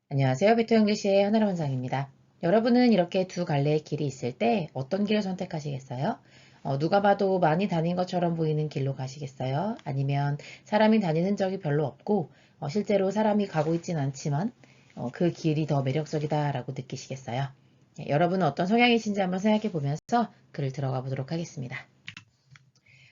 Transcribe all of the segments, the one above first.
안녕하세요. 베토 인글리시의 하나로 원장입니다. 여러분은 이렇게 두 갈래의 길이 있을 때 어떤 길을 선택하시겠어요? 누가 봐도 많이 다닌 것처럼 보이는 길로 가시겠어요? 아니면 사람이 다니는 흔적이 별로 없고 실제로 사람이 가고 있진 않지만 그 길이 더 매력적이다라고 느끼시겠어요? 여러분은 어떤 성향이신지 한번 생각해 보면서 글을 들어가 보도록 하겠습니다.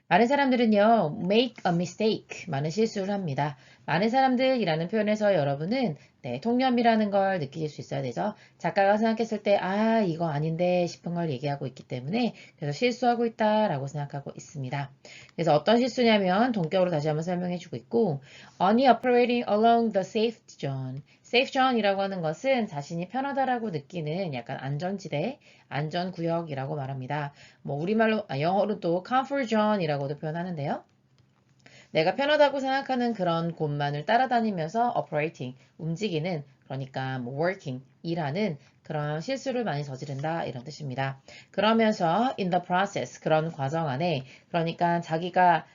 많은 사람들은요, make a mistake, 많은 실수를 합니다. 많은 사람들이라는 표현에서 여러분은 통념이라는 걸 느끼실 수 있어야 되죠. 작가가 생각했을 때, 이거 아닌데 싶은 걸 얘기하고 있기 때문에 그래서 실수하고 있다라고 생각하고 있습니다. 그래서 어떤 실수냐면 동격으로 다시 한번 설명해 주고 있고, only operating along the safe zone. safe zone이라고 하는 것은 자신이 편하다라고 느끼는 약간 안전지대, 안전구역이라고 말합니다. 뭐 우리말로 영어로 또 comfort zone이라고도 표현하는데요. 내가 편하다고 생각하는 그런 곳만을 따라다니면서 operating 움직이는 그러니까 뭐 working 일하는 그런 실수를 많이 저지른다 이런 뜻입니다. 그러면서 in the process 그런 과정 안에 그러니까 자기가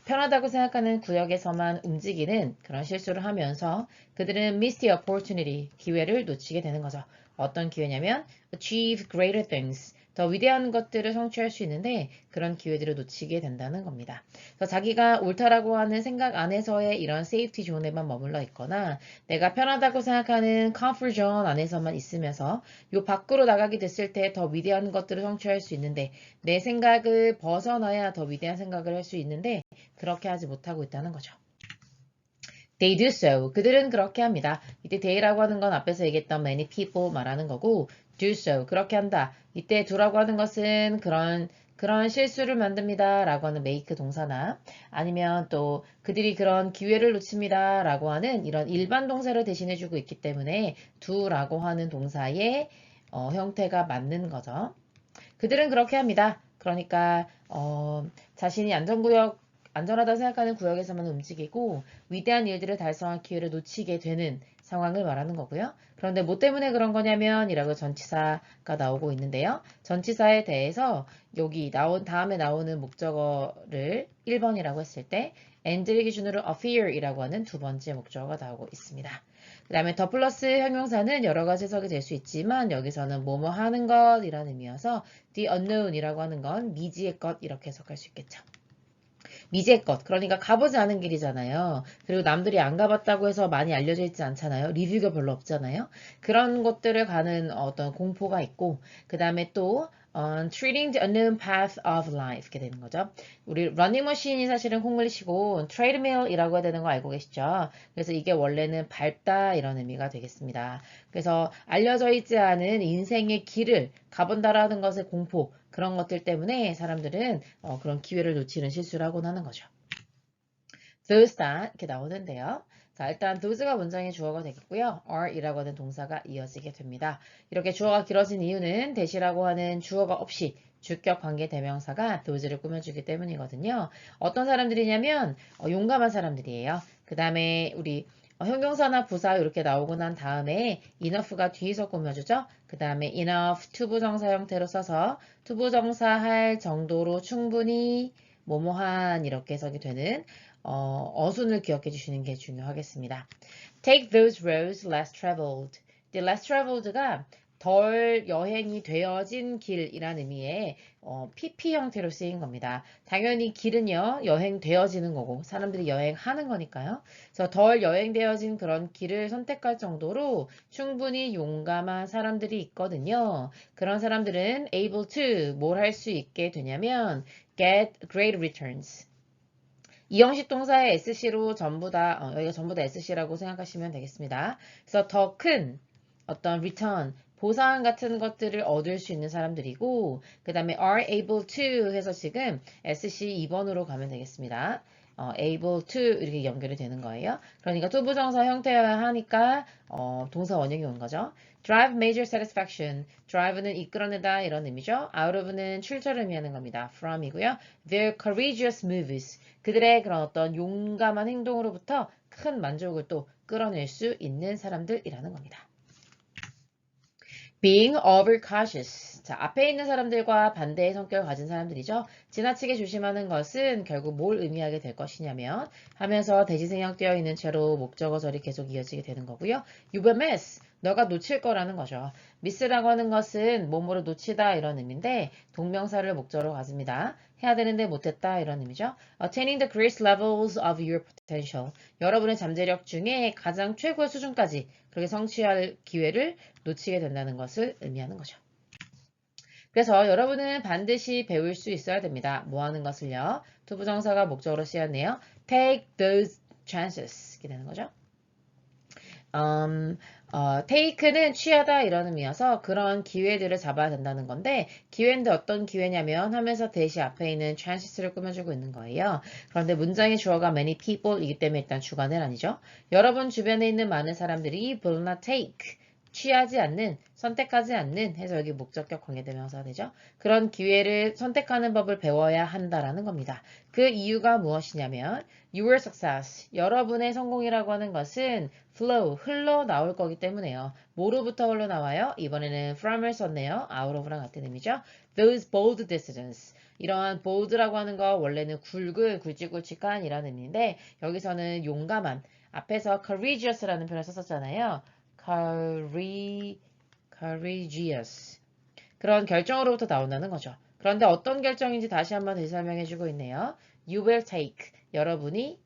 편하다고 생각하는 구역에서만 움직이는 그런 실수를 하면서 그들은 miss the opportunity 기회를 놓치게 되는 거죠. 어떤 기회냐면 achieve greater things 더 위대한 것들을 성취할 수 있는데 그런 기회들을 놓치게 된다는 겁니다. 그래서 자기가 옳다라고 하는 생각 안에서의 이런 세이프티 존에만 머물러 있거나 내가 편하다고 생각하는 컴포트 존 안에서만 있으면서 요 밖으로 나가게 됐을 때 더 위대한 것들을 성취할 수 있는데 내 생각을 벗어나야 더 위대한 생각을 할 수 있는데 그렇게 하지 못하고 있다는 거죠. They do so. 그들은 그렇게 합니다. 이때 they라고 하는 건 앞에서 얘기했던 many people 말하는 거고 do so. 그렇게 한다. 이때 do라고 하는 것은 그런 실수를 만듭니다. 라고 하는 make 동사나 아니면 또 그들이 그런 기회를 놓칩니다. 라고 하는 이런 일반 동사를 대신해주고 있기 때문에 do라고 하는 동사의 형태가 맞는 거죠. 그들은 그렇게 합니다. 그러니까 자신이 안전하다고 생각하는 구역에서만 움직이고 위대한 일들을 달성할 기회를 놓치게 되는 상황을 말하는 거고요. 그런데 뭐 때문에 그런 거냐면 이라고 전치사가 나오고 있는데요. 전치사에 대해서 여기 다음에 나오는 목적어를 1번이라고 했을 때 and를 기준으로 appear이라고 하는 두 번째 목적어가 나오고 있습니다. 그 다음에 더 플러스 형용사는 여러 가지 해석이 될 수 있지만 여기서는 뭐뭐 하는 것이라는 의미여서 the unknown이라고 하는 건 미지의 것 이렇게 해석할 수 있겠죠. 미지의 것 그러니까 가보지 않은 길이잖아요. 그리고 남들이 안 가봤다고 해서 많이 알려져 있지 않잖아요. 리뷰가 별로 없잖아요. 그런 것들을 가는 어떤 공포가 있고 그 다음에 또 treating the unknown path of life 이렇게 되는 거죠. 우리 러닝머신이 사실은 콩글리시고 트레이드밀이라고 해야 되는 거 알고 계시죠? 그래서 이게 원래는 밟다 이런 의미가 되겠습니다. 그래서 알려져 있지 않은 인생의 길을 가본다라는 것의 공포 그런 것들 때문에 사람들은 그런 기회를 놓치는 실수를 하곤 하는 거죠. those that 이렇게 나오는데요. 자, 일단 those가 문장의 주어가 되겠고요. are이라고 하는 동사가 이어지게 됩니다. 이렇게 주어가 길어진 이유는 대시라고 하는 주어가 없이 주격 관계 대명사가 those를 꾸며주기 때문이거든요. 어떤 사람들이냐면 용감한 사람들이에요. 그 다음에 우리 형용사나 부사 이렇게 나오고 난 다음에 enough가 뒤에서 꾸며주죠. 그 다음에 enough 투부정사 형태로 써서 투부정사 할 정도로 충분히 뭐뭐한 이렇게 해석이 되는 어순을 기억해 주시는 게 중요하겠습니다. Take those roads less traveled. The less traveled가 덜 여행이 되어진 길이라는 의미의 PP 형태로 쓰인 겁니다. 당연히 길은요, 여행되어지는 거고, 사람들이 여행하는 거니까요. 그래서 덜 여행되어진 그런 길을 선택할 정도로 충분히 용감한 사람들이 있거든요. 그런 사람들은 able to 뭘 할 수 있게 되냐면 get great returns. 이형식 동사의 SC로 전부 다, 여기가 전부 다 SC라고 생각하시면 되겠습니다. 그래서 더 큰 어떤 return, 보상 같은 것들을 얻을 수 있는 사람들이고, 그 다음에 are able to 해서 지금 SC 2번으로 가면 되겠습니다. able to 이렇게 연결이 되는 거예요. 그러니까 투부정사 형태여야 하니까 동사 원형이 온 거죠. drive major satisfaction. drive는 이끌어내다 이런 의미죠. out of는 출처를 의미하는 겁니다. from이고요. their courageous moves. 그들의 그런 어떤 용감한 행동으로부터 큰 만족을 또 끌어낼 수 있는 사람들이라는 겁니다. being overcautious. 자, 앞에 있는 사람들과 반대의 성격을 가진 사람들이죠. 지나치게 조심하는 것은 결국 뭘 의미하게 될 것이냐면 하면서 대지생략 되어 있는 채로 목적어절이 계속 이어지게 되는 거고요. You will miss. 너가 놓칠 거라는 거죠. miss라고 하는 것은 몸으로 놓치다 이런 의미인데 동명사를 목적으로 가집니다. 해야 되는데 못했다 이런 의미죠. Attaining the greatest levels of your potential. 여러분의 잠재력 중에 가장 최고의 수준까지 그렇게 성취할 기회를 놓치게 된다는 것을 의미하는 거죠. 그래서 여러분은 반드시 배울 수 있어야 됩니다. 뭐 하는 것을요? 투부정사가 목적으로 쓰였네요. Take those chances. 이렇게 되는 거죠. take는 취하다 이런 의미여서 그런 기회들을 잡아야 된다는 건데 기회인데 어떤 기회냐면 하면서 대시 앞에 있는 chances를 꾸며주고 있는 거예요. 그런데 문장의 주어가 many people이기 때문에 일단 주관은 아니죠. 여러분 주변에 있는 많은 사람들이 will not take 취하지 않는, 선택하지 않는 해서 여기 목적격 관계대명사가 되죠. 그런 기회를 선택하는 법을 배워야 한다라는 겁니다. 그 이유가 무엇이냐면 your success, 여러분의 성공이라고 하는 것은 flow, 흘러나올 거기 때문에요. 뭐로부터 흘러나와요? 이번에는 from을 썼네요. out of랑 같은 의미죠. Those bold decisions, 이러한 bold라고 하는 거 원래는 굵은, 굵직굵직한 이라는 의미인데 여기서는 용감한, 앞에서 courageous라는 표현을 썼었잖아요. courageous. 그런 결정으로부터 나온다는 거죠. 그런데 어떤 결정인지 다시 한번 다시 설명해주고 있네요. You will take. 여러분이,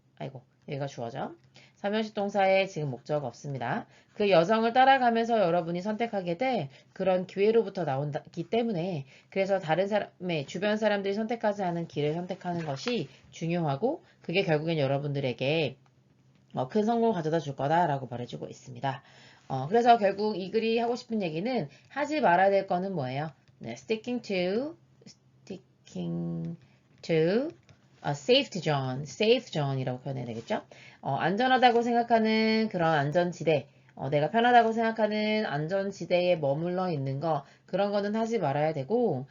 여기가 주어죠. 삼형식 동사에 지금 목적 없습니다. 그 여성을 따라가면서 여러분이 선택하게 될 그런 기회로부터 나오기 때문에 그래서 다른 사람의 주변 사람들이 선택하지 않은 길을 선택하는 것이 중요하고 그게 결국엔 여러분들에게 큰 성공을 가져다 줄 거다라고 말해주고 있습니다. 그래서 결국 이 글이 하고 싶은 얘기는 하지 말아야 될 거는 뭐예요? 네, sticking to safe zone이라고 표현해야 되겠죠? 안전하다고 생각하는 그런 안전지대, 내가 편하다고 생각하는 안전지대에 머물러 있는 거, 그런 거는 하지 말아야 되고,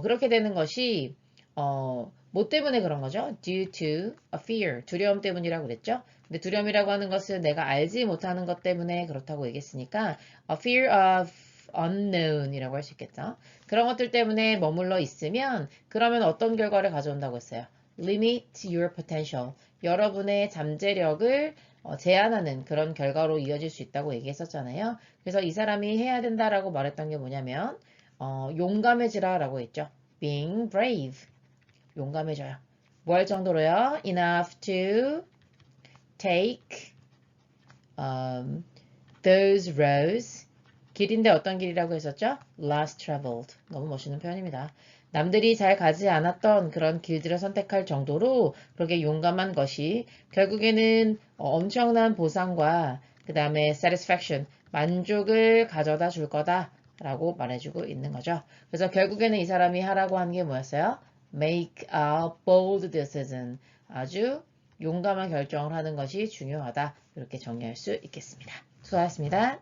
그렇게 되는 것이, 뭐 때문에 그런 거죠? Due to a fear, 두려움 때문이라고 그랬죠? 근데 두려움이라고 하는 것은 내가 알지 못하는 것 때문에 그렇다고 얘기했으니까 a fear of unknown이라고 할 수 있겠죠. 그런 것들 때문에 머물러 있으면 그러면 어떤 결과를 가져온다고 했어요? Limit your potential. 여러분의 잠재력을 제한하는 그런 결과로 이어질 수 있다고 얘기했었잖아요. 그래서 이 사람이 해야 된다라고 말했던 게 뭐냐면 용감해지라라고 했죠. Being brave. 용감해져요. 뭐 할 정도로요? Enough to take those roads. 길인데 어떤 길이라고 했었죠? Less traveled. 너무 멋있는 표현입니다. 남들이 잘 가지 않았던 그런 길들을 선택할 정도로 그렇게 용감한 것이 결국에는 엄청난 보상과 그 다음에 satisfaction, 만족을 가져다 줄 거다라고 말해주고 있는 거죠. 그래서 결국에는 이 사람이 하라고 하는 게 뭐였어요? Make a bold decision. 아주 용감한 결정을 하는 것이 중요하다. 이렇게 정리할 수 있겠습니다. 수고하셨습니다.